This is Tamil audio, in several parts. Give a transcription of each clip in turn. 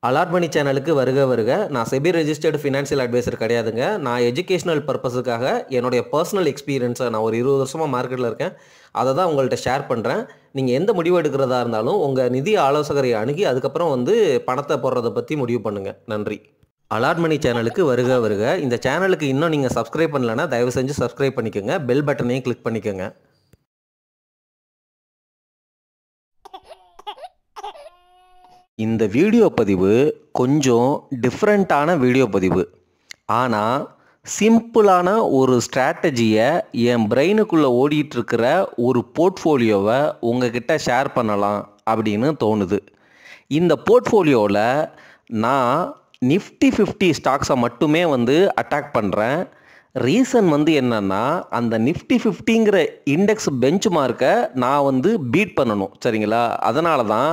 அலாட் மணி சேனலுக்கு வருக வருக. நான் செபி ரெஜிஸ்டர்டு ஃபினான்ஷியல் அட்வைசர் கிடையாதுங்க. நான் எஜுகேஷனல் பர்பஸுக்காக என்னுடைய பர்சனல் எக்ஸ்பீரியன்ஸை நான் ஒரு 20 வருஷமாக மார்க்கெட்டில் இருக்கேன். அதை தான் உங்கள்கிட்ட ஷேர் பண்ணுறேன். நீங்கள் எந்த முடிவு எடுக்கிறதா இருந்தாலும் உங்கள் நிதி ஆலோசகரை அணுகி அதுக்கப்புறம் பணத்தை போடுறதை பற்றி முடிவு பண்ணுங்கள். நன்றி. அலாட் மணி சேனலுக்கு வருக வருக. இந்த சேனலுக்கு இன்னும் நீங்கள் சப்ஸ்கிரைப் பண்ணலைன்னா தயவு செஞ்சு சப்ஸ்கிரைப் பண்ணிக்கோங்க. பெல் பட்டனையும் கிளிக் பண்ணிக்கோங்க. இந்த வீடியோ பதிவு கொஞ்சம் டிஃப்ரெண்ட்டான வீடியோ பதிவு. ஆனால் சிம்பிளான ஒரு ஸ்ட்ராட்டஜியை என் பிரெயினுக்குள்ளே ஓடிட்டுருக்கிற ஒரு போர்ட்ஃபோலியோவை உங்ககிட்ட ஷேர் பண்ணலாம் அப்படின்னு தோணுது. இந்த போர்ட்ஃபோலியோவில் நான் நிஃப்டி 50 ஸ்டாக்ஸை மட்டுமே அட்டாக் பண்ணுறேன். ரீசன் என்னென்னா, அந்த நிஃப்டி 50ங்கிற இண்டெக்ஸ் பெஞ்ச் மார்க்கை நான் பீட் பண்ணணும். சரிங்களா? அதனால தான்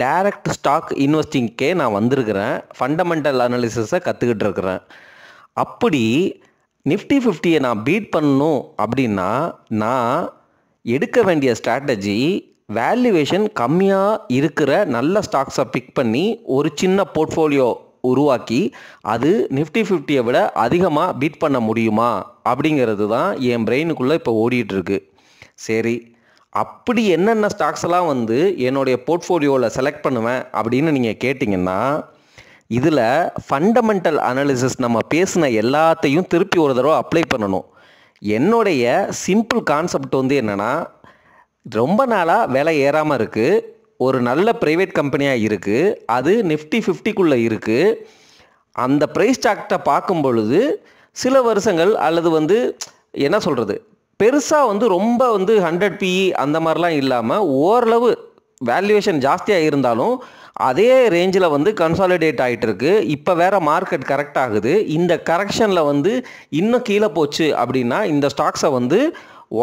டைரக்ட் ஸ்டாக் இன்வெஸ்டிங்க்கே நான் வந்திருக்கிறேன். ஃபண்டமெண்டல் அனாலிசிஸை கற்றுக்கிட்டு இருக்கிறேன். அப்படி நிஃப்டி 50யை நான் பீட் பண்ணணும் அப்படின்னா நான் எடுக்க வேண்டிய ஸ்ட்ராட்டஜி வேல்யூவேஷன் கம்மியாக இருக்கிற நல்ல ஸ்டாக்ஸை பிக் பண்ணி ஒரு சின்ன போர்ட்ஃபோலியோ உருவாக்கி அது நிஃப்டி 50யை விட அதிகமாக பீட் பண்ண முடியுமா அப்படிங்கிறது தான் என் பிரெயினுக்குள்ளே இப்போ ஓடிட்டுருக்கு. சரி, அப்படி என்னென்ன ஸ்டாக்ஸ் எல்லாம் என்னுடைய போர்ட்ஃபோலியோவில் செலக்ட் பண்ணுவேன் அப்படின்னு நீங்கள் கேட்டிங்கன்னா, இதில் ஃபண்டமெண்டல் அனாலிசிஸ் நம்ம பேசின எல்லாத்தையும் திருப்பி ஒரு தடவை அப்ளை பண்ணணும். என்னுடைய சிம்பிள் கான்செப்ட் என்னென்னா, ரொம்ப நாளாக விலை ஏறாமல் இருக்குது, ஒரு நல்ல ப்ரைவேட் கம்பெனியாக இருக்குது, அது நிஃப்டி 50க்குள்ளே இருக்குது. அந்த ப்ரைஸ் சார்ட்டை பார்க்கும் பொழுது சில வருஷங்கள் அல்லது என்ன சொல்கிறது, பெருசாக ரொம்ப 100 PE அந்த மாதிரிலாம் இல்லாமல் ஓரளவு வேல்யூவேஷன் ஜாஸ்தியாக இருந்தாலும் அதே ரேஞ்சில் கன்சாலிடேட் ஆகிட்டு இருக்கு. இப்போ வேறு மார்க்கெட் கரெக்ட் ஆகுது. இந்த கரெக்ஷனில் இன்னும் கீழே போச்சு அப்படின்னா இந்த ஸ்டாக்ஸை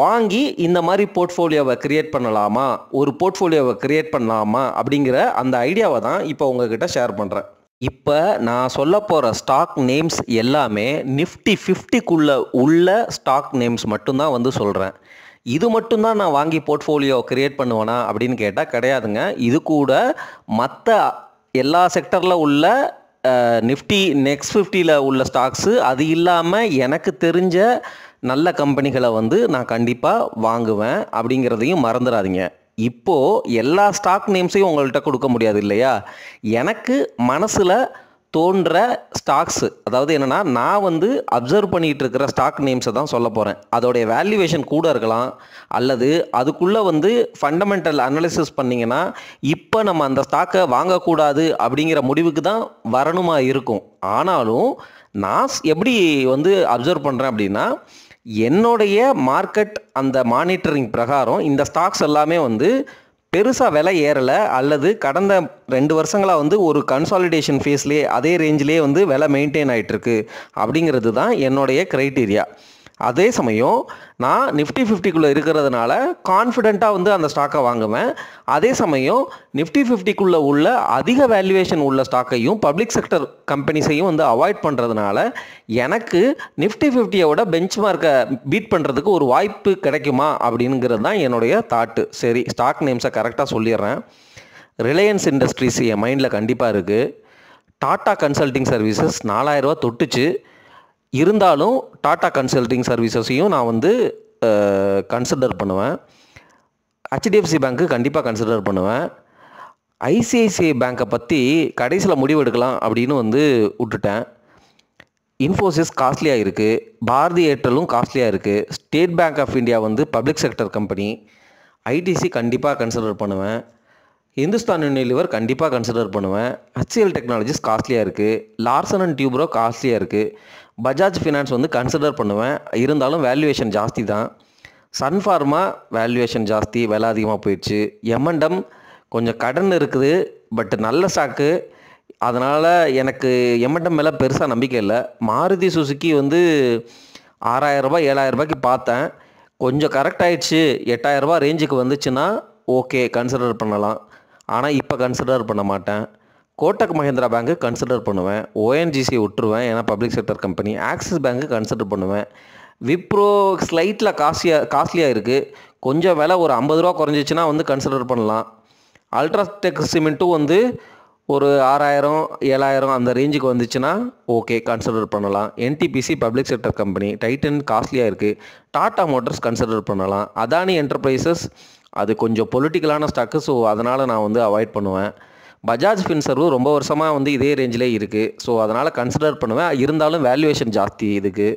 வாங்கி இந்த மாதிரி போர்ட்ஃபோலியோவை க்ரியேட் பண்ணலாமா, ஒரு போர்ட்ஃபோலியோவை க்ரியேட் பண்ணலாமா அப்படிங்கிற அந்த ஐடியாவை தான் இப்போ உங்ககிட்ட ஷேர் பண்ணுறேன். இப்போ நான் சொல்ல போகிற ஸ்டாக் நேம்ஸ் எல்லாமே நிஃப்டி 50க்குள்ளே உள்ள ஸ்டாக் நேம்ஸ் மட்டும்தான் சொல்கிறேன். இது மட்டும்தான் நான் வாங்கி போர்ட்ஃபோலியோ க்ரியேட் பண்ணுவேனா அப்படின்னு கேட்டால் கிடையாதுங்க. இது கூட மற்ற எல்லா செக்டரில் உள்ள நிஃப்டி நெக்ஸ்ட் 50ல் உள்ள ஸ்டாக்ஸு, அது இல்லாமல் எனக்கு தெரிஞ்ச நல்ல கம்பெனிகளை நான் கண்டிப்பாக வாங்குவேன் அப்படிங்கிறதையும் மறந்துடாதீங்க. இப்போது எல்லா ஸ்டாக் நேம்ஸையும் உங்கள்கிட்ட கொடுக்க முடியாது இல்லையா? எனக்கு மனசில் தோன்ற ஸ்டாக்ஸு, அதாவது என்னென்னா, நான் அப்சர்வ் பண்ணிகிட்டு இருக்கிற ஸ்டாக் நேம்ஸை தான் சொல்ல போகிறேன். அதோடைய வேல்யூவேஷன் கூட இருக்கலாம், அல்லது அதுக்குள்ளே ஃபண்டமெண்டல் அனாலிசிஸ் பண்ணிங்கன்னா இப்போ நம்ம அந்த ஸ்டாக்கை வாங்கக்கூடாது அப்படிங்கிற முடிவுக்கு தான் வரணுமா இருக்கும். ஆனாலும் நான் எப்படி அப்சர்வ் பண்ணுறேன் அப்படின்னா, என்னுடைய மார்க்கெட் அந்த மானிட்டரிங் பிரகாரம் இந்த ஸ்டாக்ஸ் எல்லாமே பெருசாக விலை ஏறலை, அல்லது கடந்த 2 வருஷங்களாக ஒரு கன்சாலிடேஷன் ஃபேஸ்லேயே அதே ரேஞ்சிலே விலை மெயின்டைன் ஆகிட்டுருக்கு அப்படிங்கிறது தான் என்னுடைய க்ரைட்டீரியா. அதே சமயம் நான் நிஃப்டி 50க்குள்ளே இருக்கிறதுனால கான்ஃபிடெண்ட்டாக அந்த ஸ்டாக்கை வாங்குவேன். அதே சமயம் நிஃப்டி 50க்குள்ளே உள்ள அதிக வேல்யூவேஷன் உள்ள ஸ்டாக்கையும் பப்ளிக் செக்டர் கம்பெனிஸையும் அவாய்ட் பண்ணுறதுனால எனக்கு நிஃப்டி 50யோட பெஞ்ச் மார்க்கை பீட் பண்ணுறதுக்கு ஒரு வாய்ப்பு கிடைக்குமா அப்படிங்கிறது தான் என்னுடைய தாட்டு. சரி, ஸ்டாக் நேம்ஸை கரெக்டாக சொல்லிடுறேன். ரிலையன்ஸ் இண்டஸ்ட்ரீஸ் என் மைண்டில் கண்டிப்பாக இருக்குது. டாடா கன்சல்டிங் சர்வீசஸ் 4000 ரூபா தொட்டுச்சு. இருந்தாலும் டாடா கன்சல்டிங் சர்வீசஸையும் நான் கன்சிடர் பண்ணுவேன். HDFC பேங்க்கு கண்டிப்பாக கன்சிடர் பண்ணுவேன். ICICI பேங்க்கை பற்றி கடைசியில் முடிவு எடுக்கலாம் அப்படின்னு விட்டுட்டேன். இன்ஃபோசிஸ் காஸ்ட்லியாக இருக்குது, பாரதி ஏர்டெல்லும் காஸ்ட்லியாக இருக்குது. State Bank of India public sector company. ITC கண்டிப்பாக கன்சிடர் பண்ணுவேன். இந்துஸ்தான் யூனிலிவர் கண்டிப்பாக கன்சிடர் பண்ணுவேன். HCL டெக்னாலஜிஸ் காஸ்ட்லியாக இருக்குது. லார்சன் அண்ட் டியூப்ரோ காஸ்ட்லியாக இருக்குது. பஜாஜ் ஃபினான்ஸ் கன்சிடர் பண்ணுவேன், இருந்தாலும் வேல்யூவேஷன் ஜாஸ்தி தான். சன் ஃபார்மா வேல்யூவேஷன் ஜாஸ்தி, விலை அதிகமாக போயிடுச்சு. M&M கொஞ்சம் கடன் இருக்குது, பட் நல்ல ஸ்டாக்கு, அதனால் எனக்கு M&M மேலே பெருசாக நம்பிக்கை இல்லை. மாருதி சுசுக்கி 6000 ரூபாய் 7000 ரூபாய்க்கு பார்த்தேன், கொஞ்சம் கரெக்ட் ஆகிடுச்சு. 8000 ரூபாய் ரேஞ்சுக்கு வந்துச்சுன்னா ஓகே, கன்சிடர் பண்ணலாம். ஆனால் இப்போ கன்சிடர் பண்ண மாட்டேன். கோட்டக் மஹிந்திரா பேங்க்கு கன்சிடர் பண்ணுவேன். ONGC விட்டுருவேன், ஏன்னா பப்ளிக் செக்டர் கம்பெனி. ஆக்சிஸ் பேங்க்கு கன்சிடர் பண்ணுவேன். விப்ரோ ஸ்லைட்டில் காஸ்ட்லியாக இருக்குது, கொஞ்சம் விலை ஒரு 50 ரூபா குறைஞ்சிச்சின்னா கன்சிடர் பண்ணலாம். அல்ட்ராடெக் சிமெண்ட்டும் ஒரு 6000 7000 அந்த ரேஞ்சுக்கு வந்துச்சுன்னா ஓகே கன்சிடர் பண்ணலாம். NTPC public sector company, Titan காஸ்ட்லியாக இருக்குது. டாடா மோட்டார்ஸ் கன்சிடர் பண்ணலாம். அதானி என்டர்பிரைசஸ் அது கொஞ்சம் பொலிட்டிக்கலான ஸ்டாக்கு, ஸோ அதனால் நான் வந்து அவாய்ட் பண்ணுவேன். பஜாஜ் ஃபின்சர்வ் ரொம்ப வருஷமாக வந்து இதே ரேஞ்சிலே இருக்குது, ஸோ அதனால் கன்சிடர் பண்ணுவேன். இருந்தாலும் வேல்யூவேஷன் ஜாஸ்தி இதுக்கு.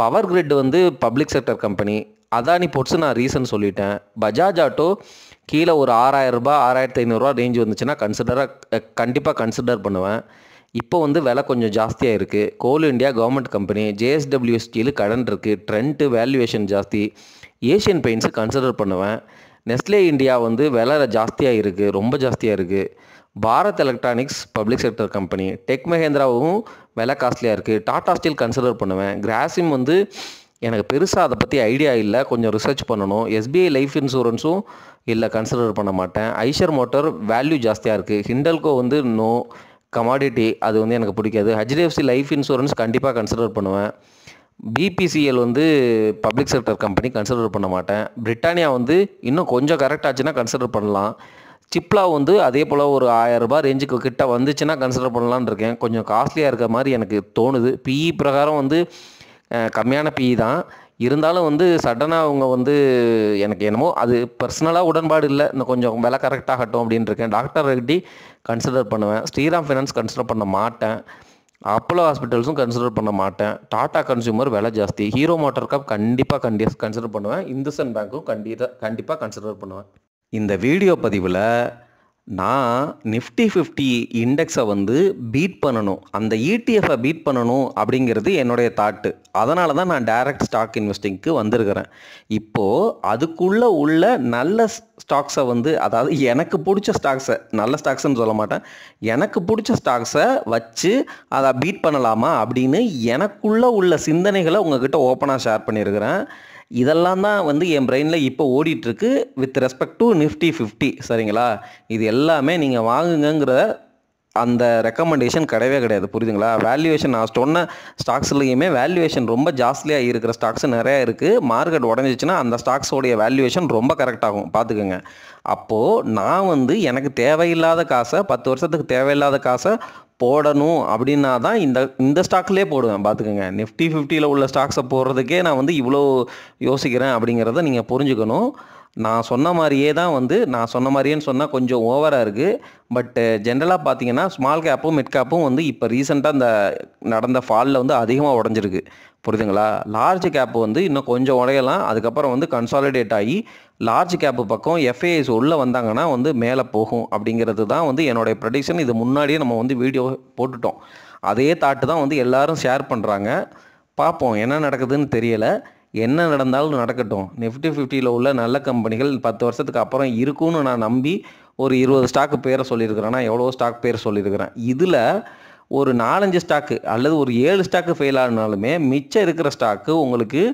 பவர் கிரிட் வந்து public sector company. Adani Ports நான் ரீசன் சொல்லிட்டேன். பஜாஜ் ஆட்டோ கீழே ஒரு 6000 ரூபாய் 6500 ரேஞ்ச் வந்துச்சுன்னா கண்டிப்பாக கன்சிடர் பண்ணுவேன். இப்போ வந்து விலை கொஞ்சம் ஜாஸ்தியாக இருக்குது. Coal India government company, JSW steel கடன் இருக்குது, ட்ரெண்ட்டு வேல்யூவேஷன் ஜாஸ்தி. ஏஷியன் பெயிண்ட்ஸு கன்சிடர் பண்ணுவேன். நெஸ்லே இந்தியா வந்து விலை ஜாஸ்தியாக இருக்குது, ரொம்ப ஜாஸ்தியாக இருக்குது. Bharat Electronics public sector company, Tech மஹேந்திராவும் விலை காஸ்ட்லியாக இருக்குது. டாடா ஸ்டீல் கன்சிடர் பண்ணுவேன். கிராசிம் வந்து எனக்கு பெருசாக அதை பற்றி ஐடியா இல்லை, கொஞ்சம் ரிசர்ச் பண்ணணும். எஸ்பிஐ லைஃப் இன்சூரன்ஸும் இல்லை, கன்சிடர் பண்ண மாட்டேன். ஐஷர் மோட்டார் வேல்யூ ஜாஸ்தியாக இருக்குது. ஹிண்டல்கோ வந்து நோ கமாடிட்டி, அது வந்து எனக்கு பிடிக்காது. ஹெச்டிஎஃப்சி லைஃப் இன்சூரன்ஸ் கண்டிப்பாக கன்சிடர் பண்ணுவேன். பிபிசிஎல் வந்து பப்ளிக் செக்டர் கம்பெனி கன்சிடர் பண்ண மாட்டேன். பிரிட்டானியா வந்து இன்னும் கொஞ்சம் கரெக்ட் ஆச்சுன்னா கன்சிடர் பண்ணலாம். சிப்லா வந்து அதே போல் ஒரு 1000 ரூபாய் ரேஞ்சுக்கு கிட்ட வந்துச்சுன்னா கன்சிடர் பண்ணலான்னு இருக்கேன். கொஞ்சம் காஸ்ட்லியாக இருக்க மாதிரி எனக்கு தோணுது. பிஇ பிரகாரம் வந்து கம்மியான பிஇ தான், இருந்தாலும் வந்து சடனாக அவங்க வந்து எனக்கு என்னமோ அது பர்சனலாக உடன்பாடு இல்லை, இன்னும் கொஞ்சம் விலை கரெக்டாகட்டும் அப்படின்னு இருக்கேன். டாக்டர் ரெட்டி கன்சிடர் பண்ணுவேன். ஸ்ரீராம் ஃபைனான்ஸ் கன்சிடர் பண்ண மாட்டேன். அப்போலோ ஹாஸ்பிட்டல்ஸும் கன்சிடர் பண்ண மாட்டேன். டாடா கன்சியூமர் விலை ஜாஸ்தி. ஹீரோ மோட்டார் காப் கண்டிப்பாக கன்சிடர் பண்ணுவேன். இந்துஸ்தான் பேங்க்கும் கண்டிப்பாக கன்சிடர் பண்ணுவேன். இந்த வீடியோ பதிவில் நான் நிஃப்டி 50 இண்டெக்ஸை வந்து பீட் பண்ணணும், அந்த இடிஎஃப்பை பீட் பண்ணணும் அப்படிங்கிறது என்னுடைய தாட்டு. அதனால தான் நான் டைரக்ட் ஸ்டாக் இன்வெஸ்டிங்க்கு வந்திருக்கிறேன். இப்போது அதுக்குள்ளே உள்ள நல்ல ஸ்டாக்ஸை வந்து, அதாவது எனக்கு பிடிச்ச ஸ்டாக்ஸை, நல்ல ஸ்டாக்ஸ்ன்னு சொல்ல மாட்டேன், எனக்கு பிடிச்ச ஸ்டாக்ஸை வச்சு அதை பீட் பண்ணலாமா அப்படின்னு எனக்குள்ளே உள்ள சிந்தனைகளை உங்ககிட்ட ஓப்பனாக ஷேர் பண்ணியிருக்கிறேன். இதெல்லாம் தான் வந்து என் பிரெயினில் இப்போ ஓடிட்டுருக்கு வித் ரெஸ்பெக்ட் டு நிஃப்டி 50. சரிங்களா? இது எல்லாமே நீங்கள் வாங்குங்கிற அந்த ரெக்கமெண்டேஷன் கிடையவே கிடையாது, புரியுதுங்களா? வேல்யூவேஷன் நான் சொன்ன ஸ்டாக்ஸ்லேயுமே வேல்யூவேஷன் ரொம்ப ஜாஸ்தியாக இருக்கிற ஸ்டாக்ஸ் நிறையா இருக்குது. மார்க்கெட் உடஞ்சிச்சின்னா அந்த ஸ்டாக்ஸோடைய வேல்யூவேஷன் ரொம்ப கரெக்டாகும், பார்த்துக்கோங்க. அப்போது நான் வந்து எனக்கு தேவையில்லாத காசை, 10 வருஷத்துக்கு தேவையில்லாத காசை போடணும் அப்படின்னா தான் இந்த ஸ்டாக்லேயே போடுவேன், பார்த்துக்கோங்க. நிஃப்டி 50ல் உள்ள ஸ்டாக்ஸை போடுறதுக்கே நான் வந்து இவ்வளோ யோசிக்கிறேன் அப்படிங்கிறத நீங்கள் புரிஞ்சுக்கணும். நான் சொன்ன மாதிரியே தான் வந்து, நான் சொன்ன மாதிரியேன்னு சொன்னால் கொஞ்சம் ஓவராக இருக்குது. பட்டு ஜென்ரலாக பார்த்தீங்கன்னா ஸ்மால் கேப்பும் மிட் கேப்பும் வந்து இப்போ ரீசெண்டாக இந்த நடந்த ஃபாலில் வந்து அதிகமாக உடஞ்சிருக்கு, புரியுதுங்களா? லார்ஜ் கேப்பு வந்து இன்னும் கொஞ்சம் உடையலாம். அதுக்கப்புறம் வந்து கன்சாலிடேட் ஆகி லார்ஜ் கேப்பு பக்கம் எஃப்ஐஐஸ் உள்ளே வந்தாங்கன்னா வந்து மேலே போகும் அப்படிங்கிறது தான் வந்து என்னுடைய ப்ரெடிக்ஷன். இது முன்னாடியே நம்ம வந்து வீடியோ போட்டுட்டோம். அதே தாட்டு தான் வந்து எல்லோரும் ஷேர் பண்ணுறாங்க. பார்ப்போம் என்ன நடக்குதுன்னு தெரியலை. என்ன நடந்தாலும் நடக்கட்டும். நிஃப்டி 50ல் உள்ள நல்ல கம்பெனிகள் 10 வருஷத்துக்கு அப்புறம் இருக்குன்னு நான் நம்பி ஒரு 20 ஸ்டாக்கு பேரை சொல்லியிருக்கிறேன்னா எவ்வளோ ஸ்டாக் பேர் சொல்லியிருக்கிறேன். இதில் ஒரு 4-5 ஸ்டாக்கு அல்லது ஒரு 7 ஸ்டாக்கு ஃபெயில் ஆனாலுமே மிச்சம் இருக்கிற ஸ்டாக்கு உங்களுக்கு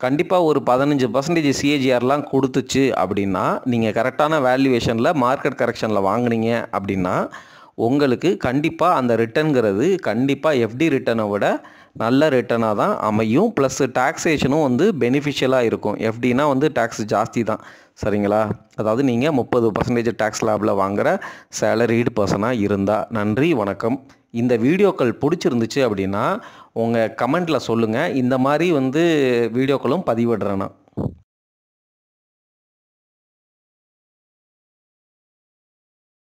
கண்டிப்பாக ஒரு 15% சிஏஜிஆர்லாம் கொடுத்துச்சு அப்படின்னா, நீங்கள் கரெக்டான வேல்யூவேஷனில் மார்க்கெட் கரெக்ஷனில் வாங்கினீங்க அப்படின்னா உங்களுக்கு கண்டிப்பாக அந்த ரிட்டர்னுங்கிறது கண்டிப்பாக எஃப்டி ரிட்டர்னை விட நல்ல ரிட்டர்னாக தான் அமையும். ப்ளஸ் டாக்ஸேஷனும் வந்து பெனிஃபிஷியலாக இருக்கும். எஃப்டினா வந்து டேக்ஸ் ஜாஸ்தி தான், சரிங்களா? அதாவது நீங்கள் 30% டேக்ஸ் லேபில் வாங்குகிற சேலரிடு பர்சனாக இருந்தால். நன்றி, வணக்கம். இந்த வீடியோக்கள் பிடிச்சிருந்துச்சு அப்படின்னா உங்கள் கமெண்ட்டில் சொல்லுங்கள். இந்த மாதிரி வந்து வீடியோக்களும் பதிவிடுறேன் நான்.